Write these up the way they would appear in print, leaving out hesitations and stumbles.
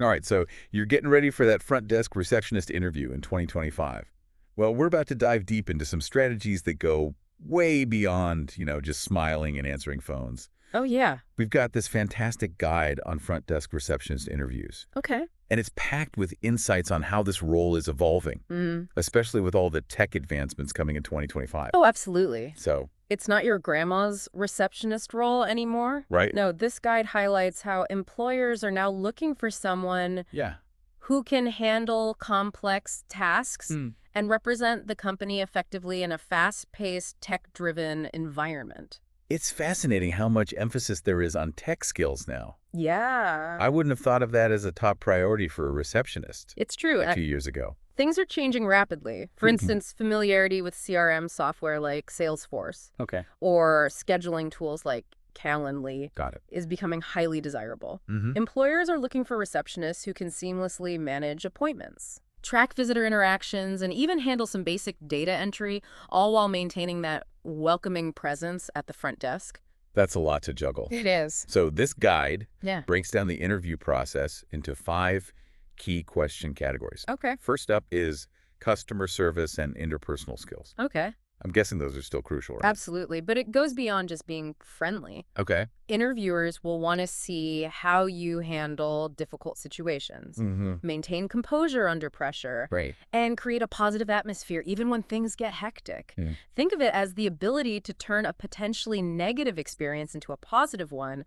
All right, so you're getting ready for that front desk receptionist interview in 2025. Well, we're about to dive deep into some strategies that go way beyond, just smiling and answering phones. Oh, yeah. We've got this fantastic guide on front desk receptionist interviews, Okay. and it's packed with insights on how this role is evolving, Mm. especially with all the tech advancements coming in 2025. Oh, absolutely. So, It's not your grandma's receptionist role anymore. right? No, this guide highlights how employers are now looking for someone Yeah. who can handle complex tasks Hmm. and represent the company effectively in a fast-paced, tech-driven environment. It's fascinating how much emphasis there is on tech skills now. Yeah. I wouldn't have thought of that as a top priority for a receptionist It's true. a few years ago. Things are changing rapidly. For instance, familiarity with CRM software like Salesforce Okay. or scheduling tools like Calendly Got it. is becoming highly desirable. Mm-hmm. Employers are looking for receptionists who can seamlessly manage appointments, track visitor interactions, and even handle some basic data entry, all while maintaining that welcoming presence at the front desk. That's a lot to juggle. It is. So this guide Yeah. breaks down the interview process into 5 key question categories. Okay. First up is customer service and interpersonal skills. Okay. I'm guessing those are still crucial, right? Absolutely. But it goes beyond just being friendly. Okay. Interviewers will want to see how you handle difficult situations, Mm-hmm. maintain composure under pressure, Great. and create a positive atmosphere even when things get hectic. Yeah. Think of it as the ability to turn a potentially negative experience into a positive one,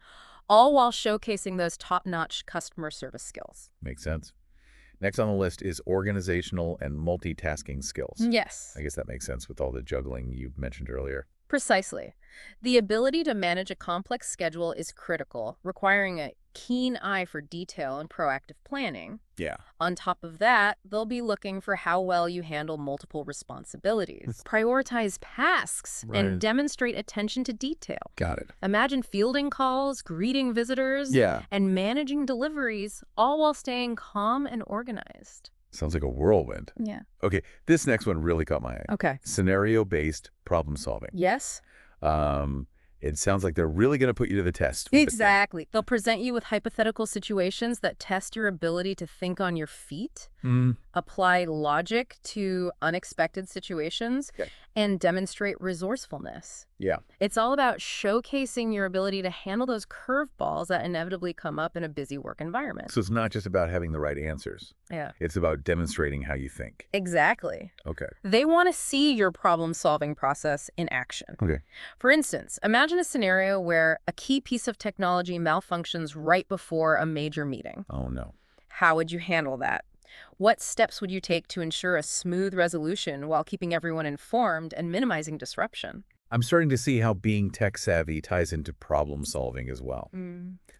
all while showcasing those top-notch customer service skills. Makes sense. Next on the list is organizational and multitasking skills. Yes. I guess that makes sense with all the juggling you mentioned earlier. Precisely. The ability to manage a complex schedule is critical, requiring a keen eye for detail and proactive planning. Yeah. On top of that, they'll be looking for how well you handle multiple responsibilities, prioritize tasks, Right. and demonstrate attention to detail. Got it. Imagine fielding calls, greeting visitors, Yeah. and managing deliveries, all while staying calm and organized. Sounds like a whirlwind. Yeah. Okay, this next one really caught my eye. Okay. Scenario-based problem solving. Yes? It sounds like they're really going to put you to the test. with this thing. Exactly. They'll present you with hypothetical situations that test your ability to think on your feet, apply logic to unexpected situations, Okay. and demonstrate resourcefulness. Yeah. It's all about showcasing your ability to handle those curveballs that inevitably come up in a busy work environment. So it's not just about having the right answers. Yeah. It's about demonstrating how you think. Exactly. Okay. They want to see your problem-solving process in action. Okay. For instance, imagine a scenario where a key piece of technology malfunctions right before a major meeting. Oh, no. How would you handle that? What steps would you take to ensure a smooth resolution while keeping everyone informed and minimizing disruption? I'm starting to see how being tech-savvy ties into problem solving as well.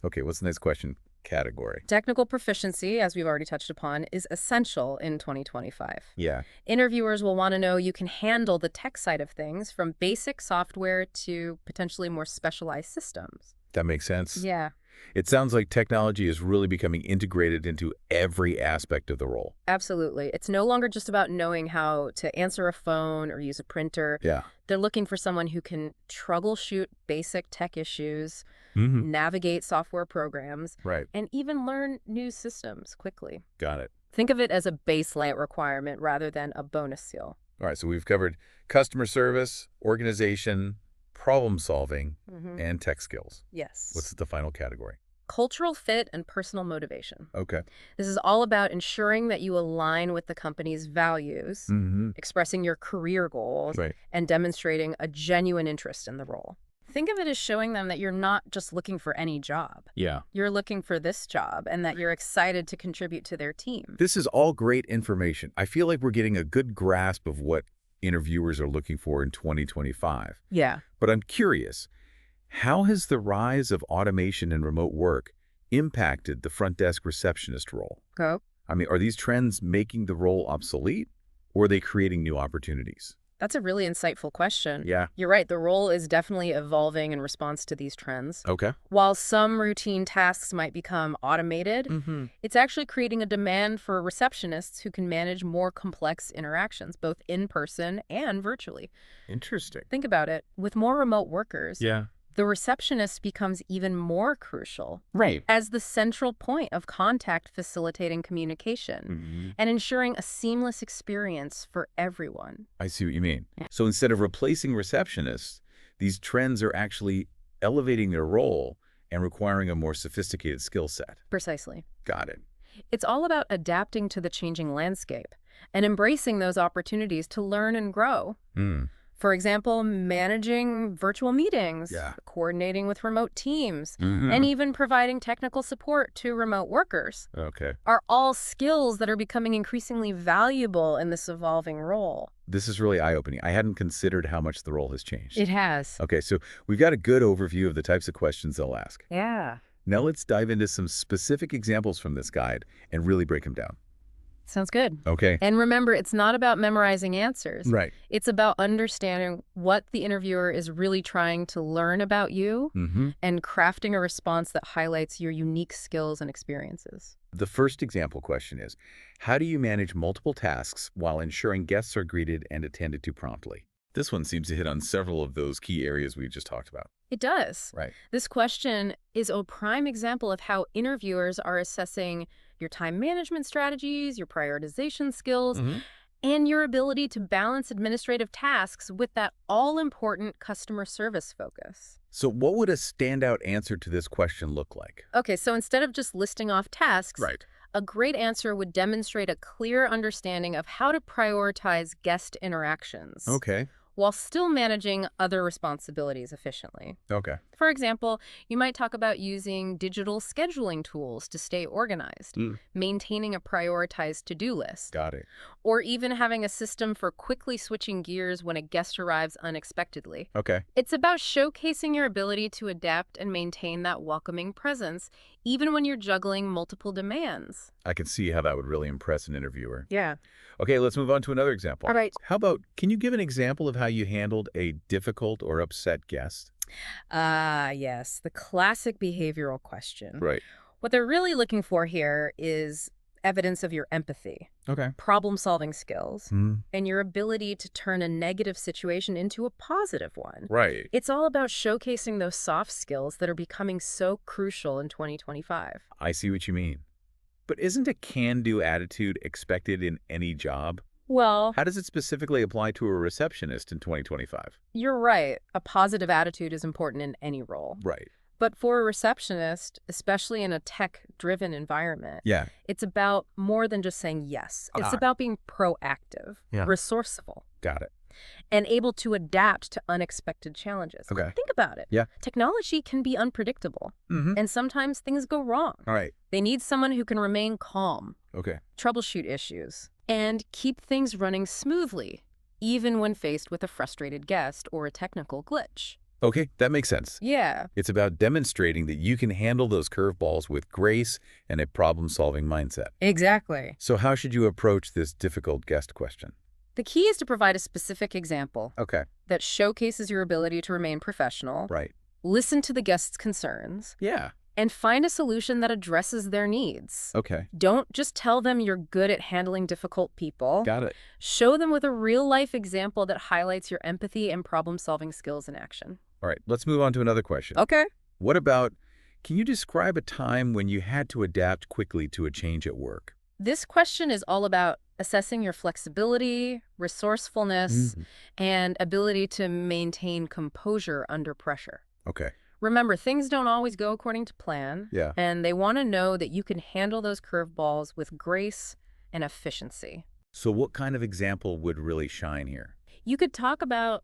Okay, what's the next question category? Technical proficiency, as we've already touched upon, is essential in 2025. Yeah. Interviewers will want to know you can handle the tech side of things, from basic software to potentially more specialized systems. That makes sense. Yeah, It sounds like technology is really becoming integrated into every aspect of the role. absolutely. It's no longer just about knowing how to answer a phone or use a printer. Yeah. They're looking for someone who can troubleshoot basic tech issues, Mm-hmm. navigate software programs, Right. and even learn new systems quickly. Got it. Think of it as a baseline requirement rather than a bonus skill. All right, so we've covered customer service, organization, problem solving, and tech skills. Yes. What's the final category? Cultural fit and personal motivation. Okay. This is all about ensuring that you align with the company's values, Mm-hmm. expressing your career goals, Right. and demonstrating a genuine interest in the role. Think of it as showing them that you're not just looking for any job. Yeah. You're looking for this job and that you're excited to contribute to their team. This is all great information. I feel like we're getting a good grasp of what interviewers are looking for in 2025. Yeah. But I'm curious, how has the rise of automation and remote work impacted the front desk receptionist role? Go. I mean, are these trends making the role obsolete, or are they creating new opportunities? That's a really insightful question. Yeah. You're right. The role is definitely evolving in response to these trends. Okay. While some routine tasks might become automated, it's actually creating a demand for receptionists who can manage more complex interactions, both in person and virtually. Interesting. Think about it. With more remote workers, Yeah. The receptionist becomes even more crucial Right. as the central point of contact, facilitating communication and ensuring a seamless experience for everyone. I see what you mean. So instead of replacing receptionists, these trends are actually elevating their role and requiring a more sophisticated skill set. Precisely. Got it. It's all about adapting to the changing landscape and embracing those opportunities to learn and grow. Hmm. For example, managing virtual meetings, Yeah. coordinating with remote teams, Mhm. and even providing technical support to remote workers Okay. are all skills that are becoming increasingly valuable in this evolving role. This is really eye-opening. I hadn't considered how much the role has changed. It has. Okay, so we've got a good overview of the types of questions they'll ask. Yeah. Now let's dive into some specific examples from this guide and really break them down. Sounds good. Okay. And remember, it's not about memorizing answers. Right. It's about understanding what the interviewer is really trying to learn about you Mm-hmm. and crafting a response that highlights your unique skills and experiences. The first example question is, how do you manage multiple tasks while ensuring guests are greeted and attended to promptly? This one seems to hit on several of those key areas we just talked about. It does. Right. This question is a prime example of how interviewers are assessing your time management strategies, your prioritization skills, Mhm. and your ability to balance administrative tasks with that all-important customer service focus. So what would a standout answer to this question look like? Okay, so instead of just listing off tasks, Right. a great answer would demonstrate a clear understanding of how to prioritize guest interactions Okay. while still managing other responsibilities efficiently. Okay. For example, you might talk about using digital scheduling tools to stay organized, Mm. maintaining a prioritized to-do list, Got it. or even having a system for quickly switching gears when a guest arrives unexpectedly. Okay. It's about showcasing your ability to adapt and maintain that welcoming presence, even when you're juggling multiple demands. I can see how that would really impress an interviewer. Yeah. Okay, let's move on to another example. All right. How about, can you give an example of how you handled a difficult or upset guest? Ah, yes, the classic behavioral question. Right. What they're really looking for here is evidence of your empathy, Okay. problem-solving skills, Mm. and your ability to turn a negative situation into a positive one. Right. It's all about showcasing those soft skills that are becoming so crucial in 2025. I see what you mean. But isn't a can-do attitude expected in any job? Well, How does it specifically apply to a receptionist in 2025? you're right. A positive attitude is important in any role. Right. But for a receptionist, especially in a tech-driven environment, Yeah. it's about more than just saying yes. It's Ah. about being proactive, Yeah. resourceful, Got it. and able to adapt to unexpected challenges. Okay. Think about it. Yeah. Technology can be unpredictable, Mm-hmm. and sometimes things go wrong. All right. They need someone who can remain calm, Okay. troubleshoot issues, and keep things running smoothly, even when faced with a frustrated guest or a technical glitch. Okay, that makes sense. Yeah. It's about demonstrating that you can handle those curveballs with grace and a problem-solving mindset. Exactly. So how should you approach this difficult guest question? The key is to provide a specific example Okay. that showcases your ability to remain professional, Right. listen to the guest's concerns, Yeah. and find a solution that addresses their needs. Okay. Don't just tell them you're good at handling difficult people. Got it. Show them with a real-life example that highlights your empathy and problem-solving skills in action. All right, let's move on to another question. Okay. What about, can you describe a time when you had to adapt quickly to a change at work? This question is all about assessing your flexibility, resourcefulness, and ability to maintain composure under pressure. Okay. Remember, things don't always go according to plan, Yeah. and they want to know that you can handle those curveballs with grace and efficiency. So what kind of example would really shine here? You could talk about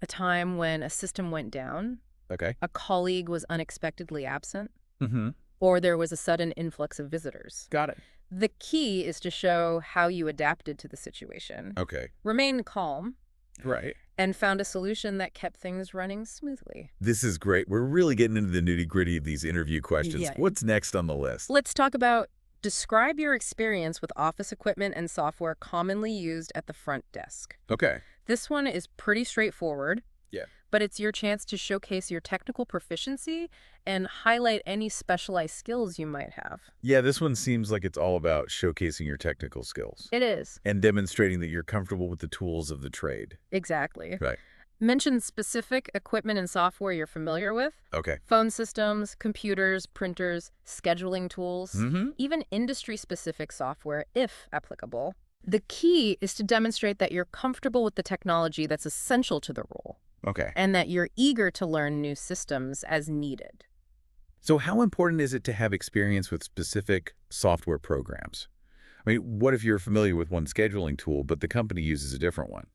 a time when a system went down, Okay. a colleague was unexpectedly absent, Mm-hmm. or there was a sudden influx of visitors. Got it. The key is to show how you adapted to the situation, Okay. remain calm, Right. and found a solution that kept things running smoothly. This is great. We're really getting into the nitty-gritty of these interview questions. Yeah. What's next on the list? Let's talk about describe your experience with office equipment and software commonly used at the front desk. Okay. This one is pretty straightforward. Yeah. But it's your chance to showcase your technical proficiency and highlight any specialized skills you might have. Yeah, this one seems like it's all about showcasing your technical skills It is. and demonstrating that you're comfortable with the tools of the trade. Exactly. Right. Mention specific equipment and software you're familiar with. Okay. Phone systems, computers, printers, scheduling tools, Mm-hmm. even industry-specific software, if applicable. The key is to demonstrate that you're comfortable with the technology that's essential to the role, Okay. and that you're eager to learn new systems as needed. So how important is it to have experience with specific software programs? I mean, what if you're familiar with one scheduling tool, but the company uses a different one?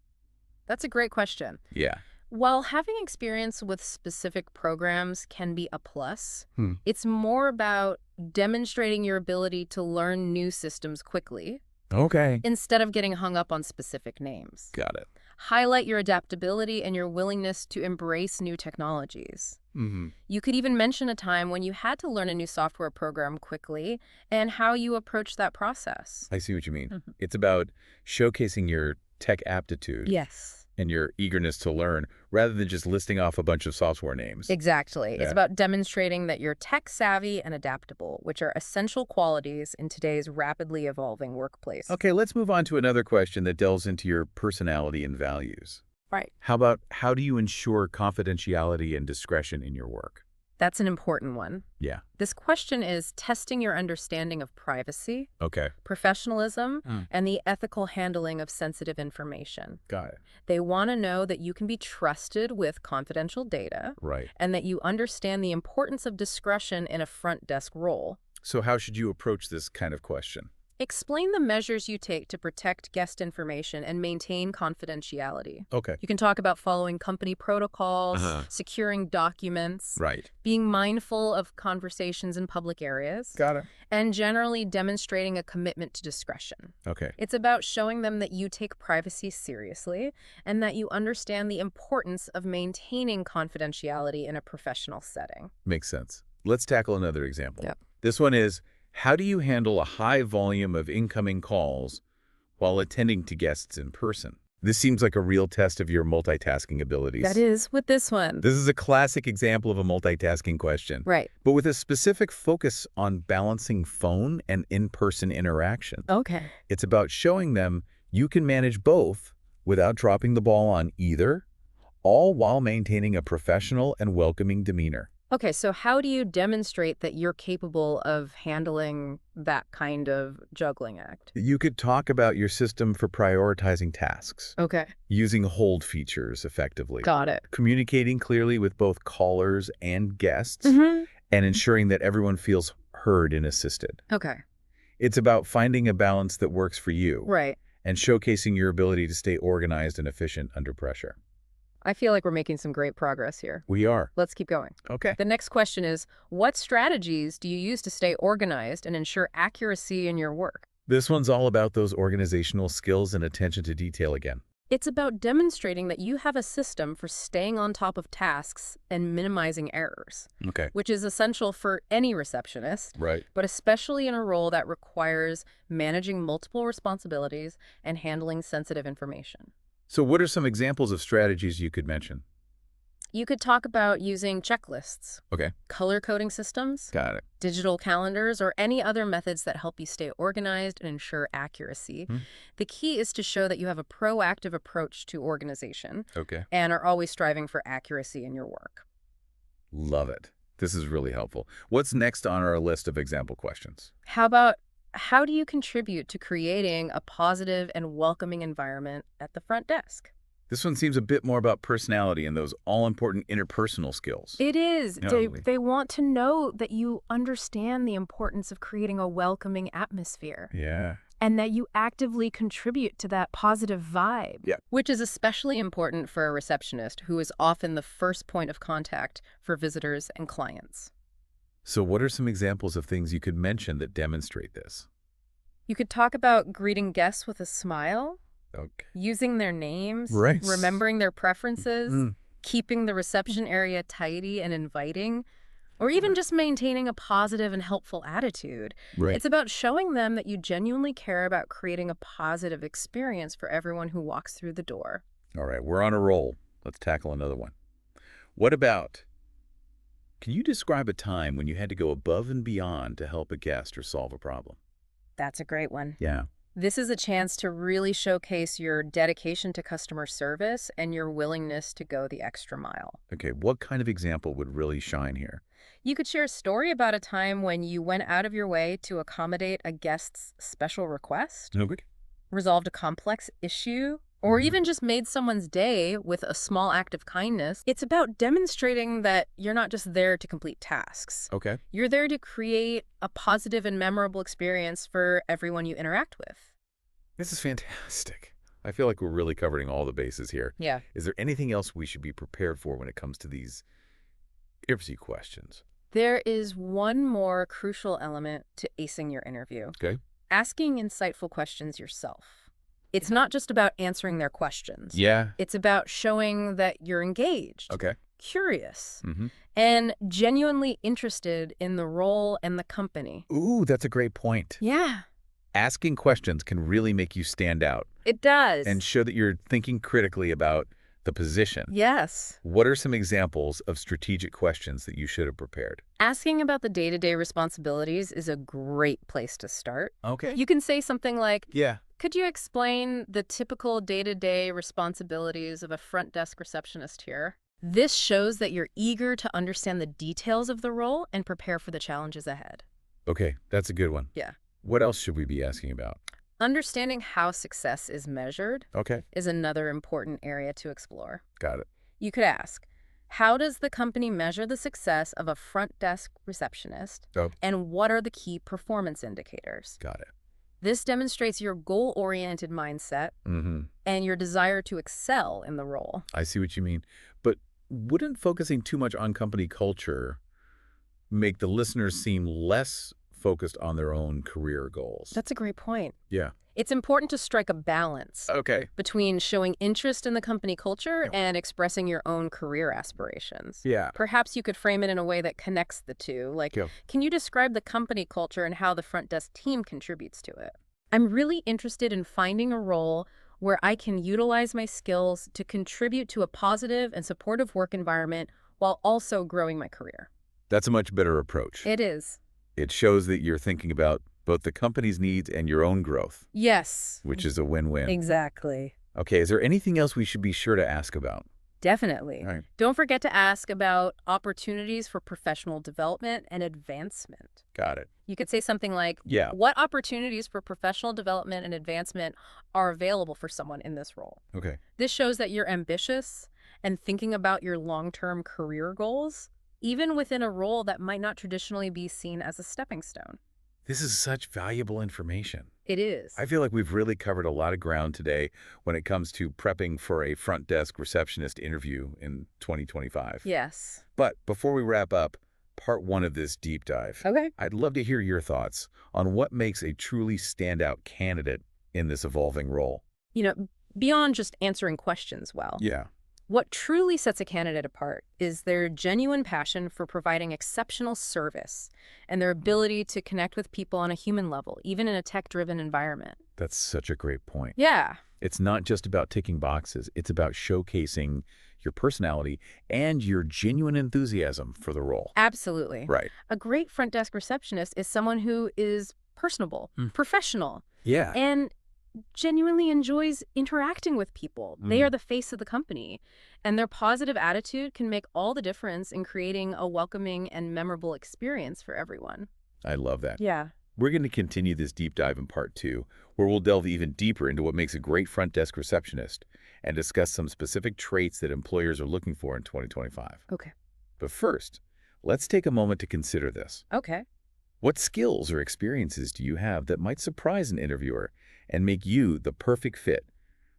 That's a great question. Yeah. While having experience with specific programs can be a plus, Hmm. it's more about demonstrating your ability to learn new systems quickly Okay. instead of getting hung up on specific names. Got it. Highlight your adaptability and your willingness to embrace new technologies. Mm-hmm. You could even mention a time when you had to learn a new software program quickly and how you approached that process. I see what you mean. Mhm. It's about showcasing your tech aptitude Yes. and your eagerness to learn rather than just listing off a bunch of software names. Exactly. Yeah. It's about demonstrating that you're tech savvy and adaptable, which are essential qualities in today's rapidly evolving workplace. Okay, let's move on to another question that delves into your personality and values. Right. How do you ensure confidentiality and discretion in your work? That's an important one. Yeah. This question is testing your understanding of privacy, Okay. professionalism, Mm. and the ethical handling of sensitive information. Got it. They want to know that you can be trusted with confidential data Right. and that you understand the importance of discretion in a front desk role. So how should you approach this kind of question? Explain the measures you take to protect guest information and maintain confidentiality. Okay. You can talk about following company protocols, Uh-huh. securing documents, Right. being mindful of conversations in public areas, Got it. and generally demonstrating a commitment to discretion. Okay. It's about showing them that you take privacy seriously and that you understand the importance of maintaining confidentiality in a professional setting. Makes sense. Let's tackle another example. Yep. This one is, how do you handle a high volume of incoming calls while attending to guests in person? This seems like a real test of your multitasking abilities. That is with this one. This is a classic example of a multitasking question, Right. but with a specific focus on balancing phone and in-person interaction. Okay. It's about showing them you can manage both without dropping the ball on either, all while maintaining a professional and welcoming demeanor. Okay, so how do you demonstrate that you're capable of handling that kind of juggling act? You could talk about your system for prioritizing tasks, Okay. using hold features effectively, Got it. communicating clearly with both callers and guests, Mm-hmm. and ensuring that everyone feels heard and assisted. Okay. It's about finding a balance that works for you Right. and showcasing your ability to stay organized and efficient under pressure. I feel like we're making some great progress here. We are. Let's keep going. Okay. The next question is, what strategies do you use to stay organized and ensure accuracy in your work? This one's all about those organizational skills and attention to detail again. It's about demonstrating that you have a system for staying on top of tasks and minimizing errors, Okay. which is essential for any receptionist, Right. but especially in a role that requires managing multiple responsibilities and handling sensitive information. So what are some examples of strategies you could mention? You could talk about using checklists, Okay. color coding systems, Got it. digital calendars, or any other methods that help you stay organized and ensure accuracy. Hmm. The key is to show that you have a proactive approach to organization Okay. and are always striving for accuracy in your work. Love it. This is really helpful. What's next on our list of example questions? How do you contribute to creating a positive and welcoming environment at the front desk? This one seems a bit more about personality and those all-important interpersonal skills. It is. Yeah, They, totally. they want to know that you understand the importance of creating a welcoming atmosphere Yeah. and that you actively contribute to that positive vibe. Yeah. Which is especially important for a receptionist who is often the first point of contact for visitors and clients. So what are some examples of things you could mention that demonstrate this? You could talk about greeting guests with a smile, Okay. using their names, Right. remembering their preferences, Mm. keeping the reception area tidy and inviting, or even just maintaining a positive and helpful attitude. Right. It's about showing them that you genuinely care about creating a positive experience for everyone who walks through the door. All right, we're on a roll. Let's tackle another one. What about, can you describe a time when you had to go above and beyond to help a guest or solve a problem? That's a great one. Yeah. This is a chance to really showcase your dedication to customer service and your willingness to go the extra mile. Okay, what kind of example would really shine here? You could share a story about a time when you went out of your way to accommodate a guest's special request, Okay. resolved a complex issue, or Mhm. even just made someone's day with a small act of kindness. It's about demonstrating that you're not just there to complete tasks. Okay. You're there to create a positive and memorable experience for everyone you interact with. This is fantastic. I feel like we're really covering all the bases here. Yeah. Is there anything else we should be prepared for when it comes to these interview questions? There is one more crucial element to acing your interview. Okay. Asking insightful questions yourself. It's not just about answering their questions. Yeah. It's about showing that you're engaged, Okay. curious, Mm-hmm. and genuinely interested in the role and the company. Ooh, that's a great point. Yeah, Asking questions can really make you stand out it does. and show that you're thinking critically about the position. Yes. What are some examples of strategic questions that you should have prepared? Asking about the day-to-day responsibilities is a great place to start. Okay. You can say something like, Yeah. could you explain the typical day-to-day responsibilities of a front desk receptionist here? This shows that you're eager to understand the details of the role and prepare for the challenges ahead. Okay, that's a good one. Yeah. What else should we be asking about? Understanding how success is measured Okay, is another important area to explore. got it. You could ask, how does the company measure the success of a front desk receptionist, Oh, and what are the key performance indicators? got it. This demonstrates your goal-oriented mindset Mm-hmm. and your desire to excel in the role. I see what you mean. But wouldn't focusing too much on company culture make the listeners seem less focused on their own career goals? That's a great point. Yeah. It's important to strike a balance Okay. between showing interest in the company culture Yeah. and expressing your own career aspirations. Yeah. Perhaps you could frame it in a way that connects the two. Like, Yeah. can you describe the company culture and how the front desk team contributes to it? I'm really interested in finding a role where I can utilize my skills to contribute to a positive and supportive work environment while also growing my career. That's a much better approach. It is. It shows that you're thinking about both the company's needs and your own growth, Yes. which is a win-win. Exactly. Okay, is there anything else we should be sure to ask about? Definitely. All right. Don't forget to ask about opportunities for professional development and advancement. Got it. You could say something like, Yeah. what opportunities for professional development and advancement are available for someone in this role? Okay. This shows that you're ambitious and thinking about your long-term career goals, even within a role that might not traditionally be seen as a stepping stone. This is such valuable information. It is. I feel like we've really covered a lot of ground today when it comes to prepping for a front desk receptionist interview in 2025. Yes. But before we wrap up, part one of this deep dive, Okay. I'd love to hear your thoughts on what makes a truly standout candidate in this evolving role. Beyond just answering questions well. Yeah. What truly sets a candidate apart is their genuine passion for providing exceptional service and their ability to connect with people on a human level, even in a tech-driven environment. That's such a great point. Yeah, It's not just about ticking boxes. It's about showcasing your personality and your genuine enthusiasm for the role. absolutely. Right. A great front desk receptionist is someone who is personable, professional, Yeah. and genuinely enjoys interacting with people. They Mm. are the face of the company, and their positive attitude can make all the difference in creating a welcoming and memorable experience for everyone. I love that. Yeah. We're going to continue this deep dive in part two, where we'll delve even deeper into what makes a great front desk receptionist and discuss some specific traits that employers are looking for in 2025. Okay. But first, let's take a moment to consider this. Okay. What skills or experiences do you have that might surprise an interviewer and make you the perfect fit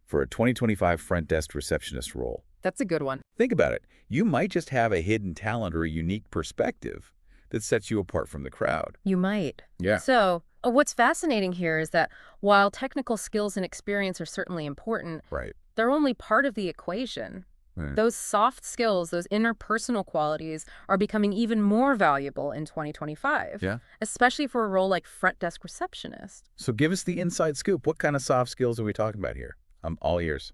for a 2025 front desk receptionist role? That's a good one. Think about it. You might just have a hidden talent or a unique perspective that sets you apart from the crowd. You might. Yeah. So, what's fascinating here is that while technical skills and experience are certainly important, Right. they're only part of the equation. Right. Those soft skills, those interpersonal qualities, are becoming even more valuable in 2025, Yeah. especially for a role like front desk receptionist. So give us the inside scoop. What kind of soft skills are we talking about here? I'm all ears.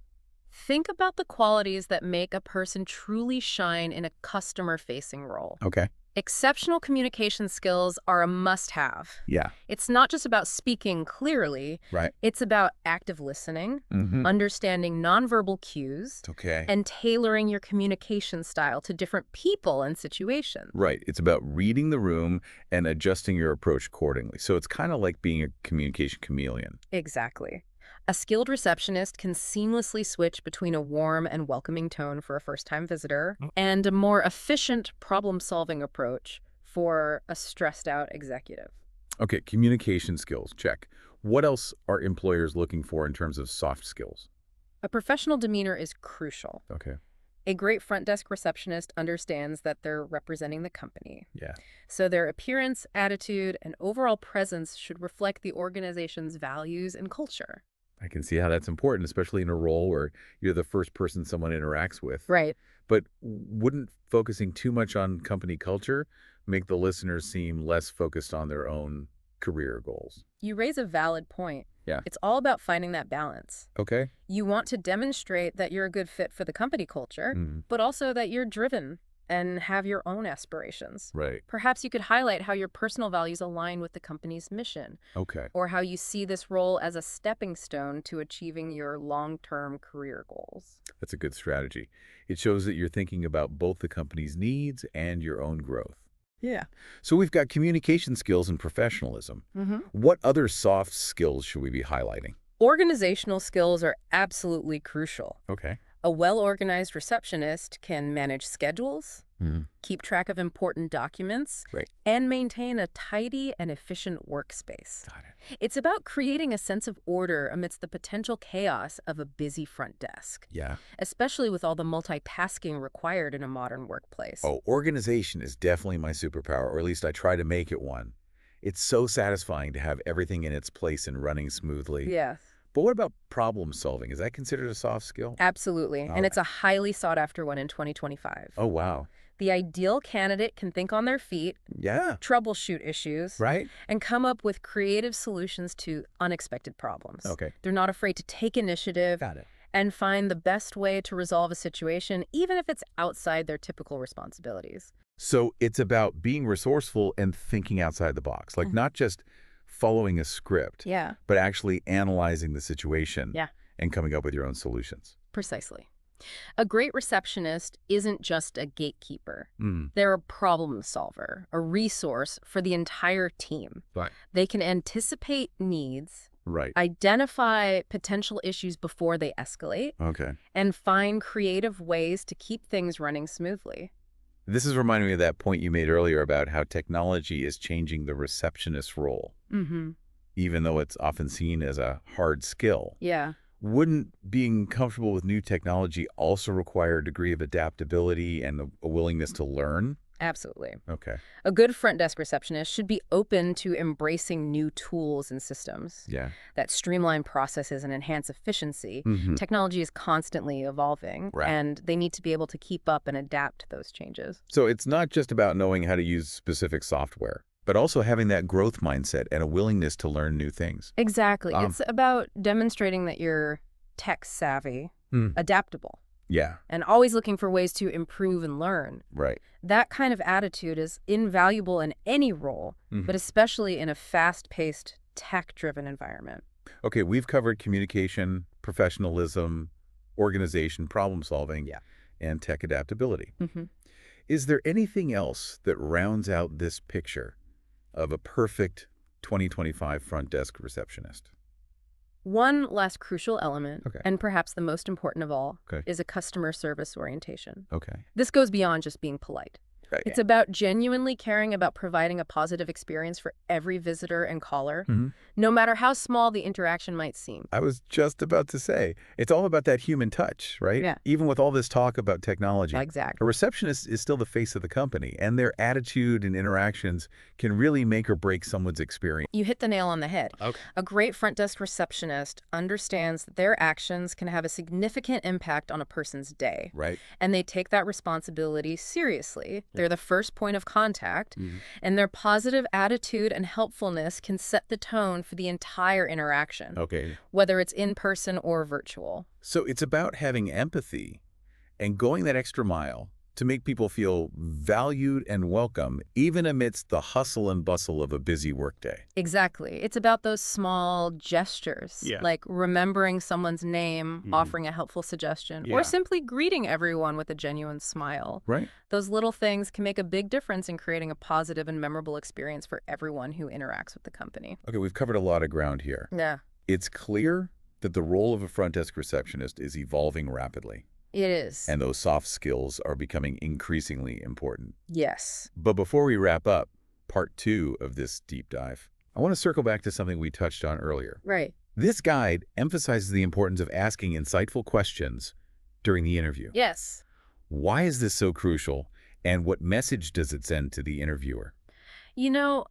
Think about the qualities that make a person truly shine in a customer-facing role. Okay. Exceptional communication skills are a must-have. Yeah. It's not just about speaking clearly, Right. it's about active listening, understanding nonverbal cues, Okay. and tailoring your communication style to different people and situations. Right. It's about reading the room and adjusting your approach accordingly. So it's kind of like being a communication chameleon. Exactly. A skilled receptionist can seamlessly switch between a warm and welcoming tone for a first-time visitor and a more efficient problem-solving approach for a stressed-out executive. Okay, communication skills, check. What else are employers looking for in terms of soft skills? A professional demeanor is crucial. Okay. A great front desk receptionist understands that they're representing the company. Yeah. So their appearance, attitude, and overall presence should reflect the organization's values and culture. I can see how that's important, especially in a role where you're the first person someone interacts with. Right. But wouldn't focusing too much on company culture make the listeners seem less focused on their own career goals? You raise a valid point. Yeah. It's all about finding that balance. Okay. You want to demonstrate that you're a good fit for the company culture, but also that you're driven and have your own aspirations. Right. Perhaps you could highlight how your personal values align with the company's mission, Okay. or how you see this role as a stepping stone to achieving your long-term career goals. That's a good strategy. It shows that you're thinking about both the company's needs and your own growth. Yeah. So we've got communication skills and professionalism. What other soft skills should we be highlighting? Organizational skills are absolutely crucial. Okay. A well-organized receptionist can manage schedules, keep track of important documents, Right. and maintain a tidy and efficient workspace. Got it. It's about creating a sense of order amidst the potential chaos of a busy front desk, Yeah. especially with all the multitasking required in a modern workplace. Oh, organization is definitely my superpower, or at least I try to make it one. It's so satisfying to have everything in its place and running smoothly. Yes, But what about problem solving? Is that considered a soft skill? absolutely. All And right. it's a highly sought after one in 2025. Oh, wow. The ideal candidate can think on their feet, Yeah. troubleshoot issues, Right? and come up with creative solutions to unexpected problems. Okay. They're not afraid to take initiative Got it. and find the best way to resolve a situation, even if it's outside their typical responsibilities. So it's about being resourceful and thinking outside the box, like not just following a script, Yeah, but actually analyzing the situation Yeah. and coming up with your own solutions. precisely. A great receptionist isn't just a gatekeeper. Mm. They're a problem solver, a resource for the entire team. Right. They can anticipate needs, Right. identify potential issues before they escalate, Okay. and find creative ways to keep things running smoothly. This is reminding me of that point you made earlier about how technology is changing the receptionist role, even though it's often seen as a hard skill. Yeah. Wouldn't being comfortable with new technology also require a degree of adaptability and a willingness to learn? Absolutely. Okay. A good front desk receptionist should be open to embracing new tools and systems Yeah. that streamline processes and enhance efficiency. Mhm. Technology is constantly evolving, Right. and they need to be able to keep up and adapt to those changes. So it's not just about knowing how to use specific software, but also having that growth mindset and a willingness to learn new things. Exactly. It's about demonstrating that you're tech savvy, adaptable, Yeah. and always looking for ways to improve and learn. Right. That kind of attitude is invaluable in any role, but especially in a fast-paced, tech-driven environment. Okay, we've covered communication, professionalism, organization, problem solving, and tech adaptability. Is there anything else that rounds out this picture of a perfect 2025 front desk receptionist? One last crucial element, Okay. and perhaps the most important of all, Okay. is a customer service orientation. Okay. This goes beyond just being polite. Right. It's about genuinely caring about providing a positive experience for every visitor and caller, no matter how small the interaction might seem. I was just about to say, it's all about that human touch, right? Yeah. Even with all this talk about technology. Exactly. A receptionist is still the face of the company, and their attitude and interactions can really make or break someone's experience. You hit the nail on the head. Okay. A great front desk receptionist understands that their actions can have a significant impact on a person's day, Right. and they take that responsibility seriously. They're the first point of contact, and their positive attitude and helpfulness can set the tone for the entire interaction, Okay. whether it's in person or virtual. So it's about having empathy and going that extra mile to make people feel valued and welcome, even amidst the hustle and bustle of a busy workday. Exactly. It's about those small gestures, Yeah. like remembering someone's name, offering a helpful suggestion, or Yeah. simply greeting everyone with a genuine smile. Right. Those little things can make a big difference in creating a positive and memorable experience for everyone who interacts with the company. Okay, we've covered a lot of ground here. Yeah, It's clear that the role of a front desk receptionist is evolving rapidly, it is. and those soft skills are becoming increasingly important. Yes. But before we wrap up part 2 of this deep dive, I want to circle back to something we touched on earlier. Right. This guide emphasizes the importance of asking insightful questions during the interview. Yes. Why is this so crucial, and what message does it send to the interviewer? You know,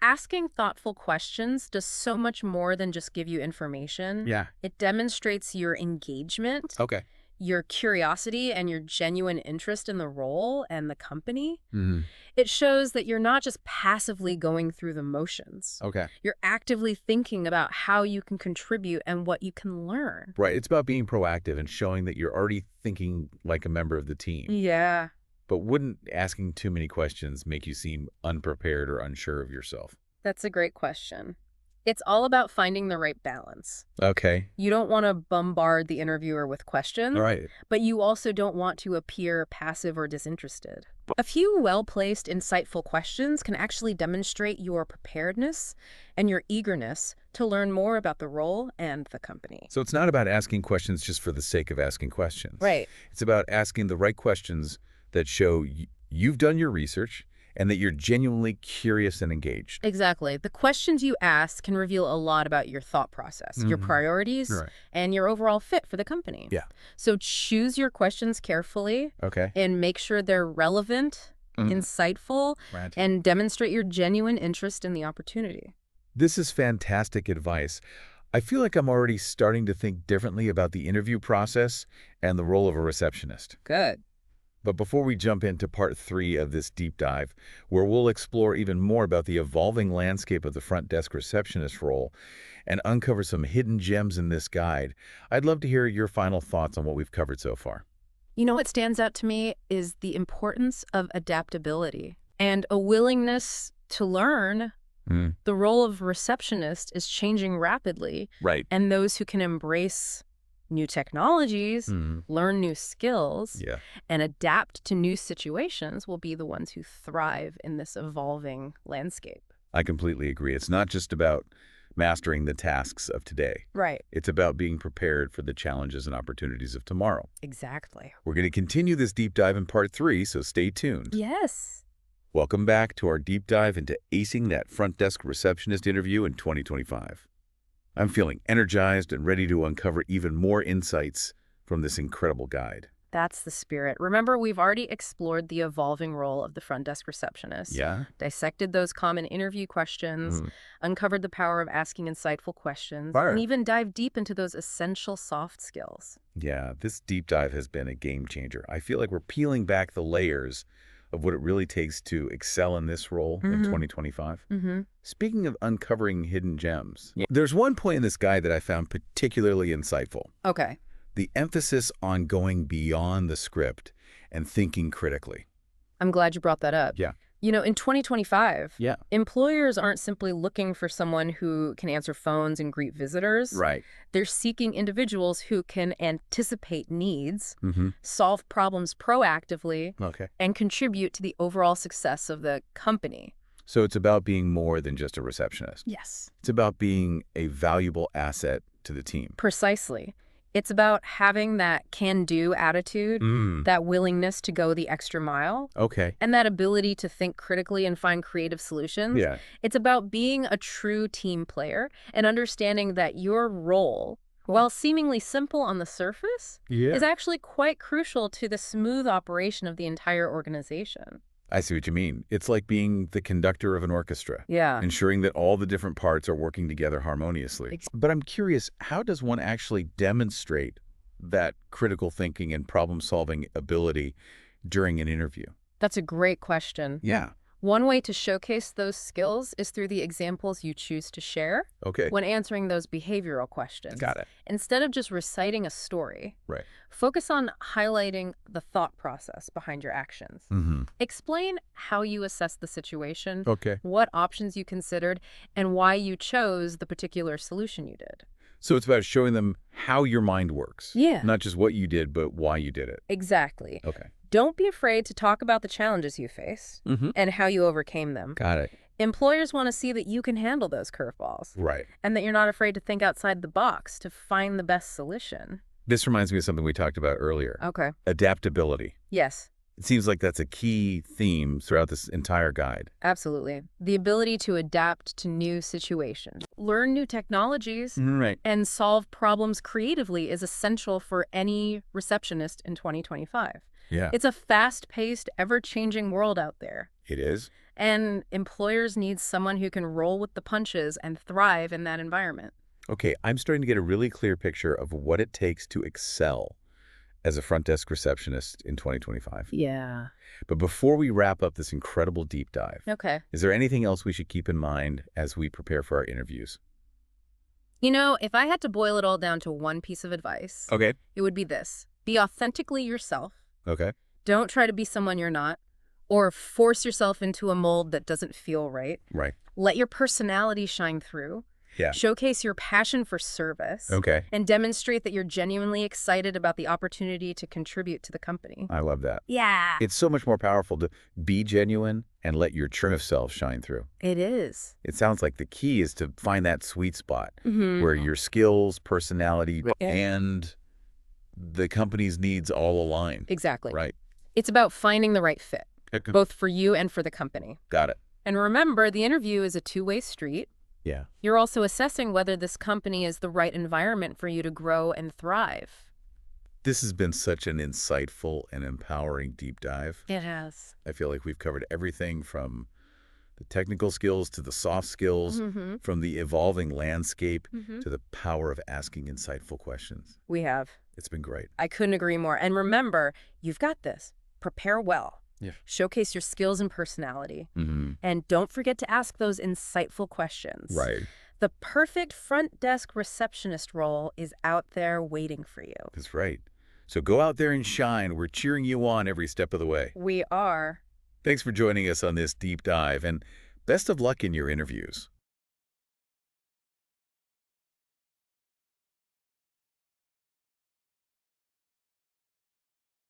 asking thoughtful questions does so much more than just give you information. Yeah. It demonstrates your engagement, Okay. your curiosity, and your genuine interest in the role and the company. Mm-hmm. It shows that you're not just passively going through the motions. Okay. You're actively thinking about how you can contribute and what you can learn. Right. It's about being proactive and showing that you're already thinking like a member of the team. Yeah. But wouldn't asking too many questions make you seem unprepared or unsure of yourself? That's a great question. It's all about finding the right balance. Okay. You don't want to bombard the interviewer with questions, All right. but you also don't want to appear passive or disinterested. A few well-placed, insightful questions can actually demonstrate your preparedness and your eagerness to learn more about the role and the company. So it's not about asking questions just for the sake of asking questions. Right. It's about asking the right questions that show you've done your research and that you're genuinely curious and engaged. Exactly. The questions you ask can reveal a lot about your thought process, your priorities, Right. and your overall fit for the company. Yeah. So choose your questions carefully Okay. and make sure they're relevant, insightful, Right. and demonstrate your genuine interest in the opportunity. This is fantastic advice. I feel like I'm already starting to think differently about the interview process and the role of a receptionist. Good. But before we jump into part 3 of this deep dive, where we'll explore even more about the evolving landscape of the front desk receptionist role and uncover some hidden gems in this guide, I'd love to hear your final thoughts on what we've covered so far. You know what stands out to me is the importance of adaptability and a willingness to learn. The role of receptionist is changing rapidly, Right. and those who can embrace new technologies, learn new skills, Yeah. and adapt to new situations will be the ones who thrive in this evolving landscape. I completely agree. It's not just about mastering the tasks of today. Right. It's about being prepared for the challenges and opportunities of tomorrow. Exactly. We're going to continue this deep dive in part 3, so stay tuned. Yes. Welcome back to our deep dive into acing that front desk receptionist interview in 2025. I'm feeling energized and ready to uncover even more insights from this incredible guide. That's the spirit. Remember, we've already explored the evolving role of the front desk receptionist. Yeah? Dissected those common interview questions, uncovered the power of asking insightful questions, Fire. and even dived deep into those essential soft skills. Yeah, this deep dive has been a game changer. I feel like we're peeling back the layers of what it really takes to excel in this role in 2025. Speaking of uncovering hidden gems, there's one point in this guide that I found particularly insightful. Okay. The emphasis on going beyond the script and thinking critically. I'm glad you brought that up. Yeah. You know, in 2025, Yeah. employers aren't simply looking for someone who can answer phones and greet visitors. Right. They're seeking individuals who can anticipate needs, Mm-hmm. solve problems proactively, Okay. and contribute to the overall success of the company. So it's about being more than just a receptionist. Yes. It's about being a valuable asset to the team. Precisely. It's about having that can-do attitude, that willingness to go the extra mile, Okay. and that ability to think critically and find creative solutions. Yeah. It's about being a true team player and understanding that your role, while seemingly simple on the surface, is actually quite crucial to the smooth operation of the entire organization. I see what you mean. It's like being the conductor of an orchestra. Yeah. Ensuring that all the different parts are working together harmoniously. But I'm curious, how does one actually demonstrate that critical thinking and problem-solving ability during an interview? That's a great question. Yeah. One way to showcase those skills is through the examples you choose to share Okay. when answering those behavioral questions. Got it. Instead of just reciting a story, Right. focus on highlighting the thought process behind your actions. Mm-hmm. Explain how you assessed the situation, Okay. what options you considered, and why you chose the particular solution you did. So it's about showing them how your mind works. Yeah. Not just what you did, but why you did it. Exactly. Okay. Don't be afraid to talk about the challenges you face Mm-hmm. and how you overcame them. Got it. Employers want to see that you can handle those curveballs Right. and that you're not afraid to think outside the box to find the best solution. This reminds me of something we talked about earlier. Okay. Adaptability. Yes, It seems like that's a key theme throughout this entire guide. absolutely. The ability to adapt to new situations, learn new technologies, Right. and solve problems creatively is essential for any receptionist in 2025. Yeah. It's a fast-paced, ever-changing world out there. It is. And employers need someone who can roll with the punches and thrive in that environment. Okay, I'm starting to get a really clear picture of what it takes to excel as a front desk receptionist in 2025. Yeah. But before we wrap up this incredible deep dive, Okay. is there anything else we should keep in mind as we prepare for our interviews? You know, if I had to boil it all down to one piece of advice, Okay. it would be this. Be authentically yourself. Okay. Don't try to be someone you're not, or force yourself into a mold that doesn't feel right. Right. Let your personality shine through. Yeah. Showcase your passion for service. Okay. And demonstrate that you're genuinely excited about the opportunity to contribute to the company. I love that. Yeah. It's so much more powerful to be genuine and let your true self shine through. It is. It sounds like the key is to find that sweet spot Mm-hmm. where your skills, personality, Yeah. and the company's needs all align. Exactly. Right. It's about finding the right fit, Okay. both for you and for the company. Got it. And remember, the interview is a two-way street. Yeah. You're also assessing whether this company is the right environment for you to grow and thrive. This has been such an insightful and empowering deep dive. It has. I feel like we've covered everything from the technical skills to the soft skills, Mm-hmm. from the evolving landscape Mm-hmm. to the power of asking insightful questions. We have. It's been great. I couldn't agree more. And remember, you've got this. Prepare well. Yeah. Showcase your skills and personality. Mm-hmm. And don't forget to ask those insightful questions. Right. The perfect front desk receptionist role is out there waiting for you. That's right. So go out there and shine. We're cheering you on every step of the way. We are. Thanks for joining us on this deep dive, and best of luck in your interviews.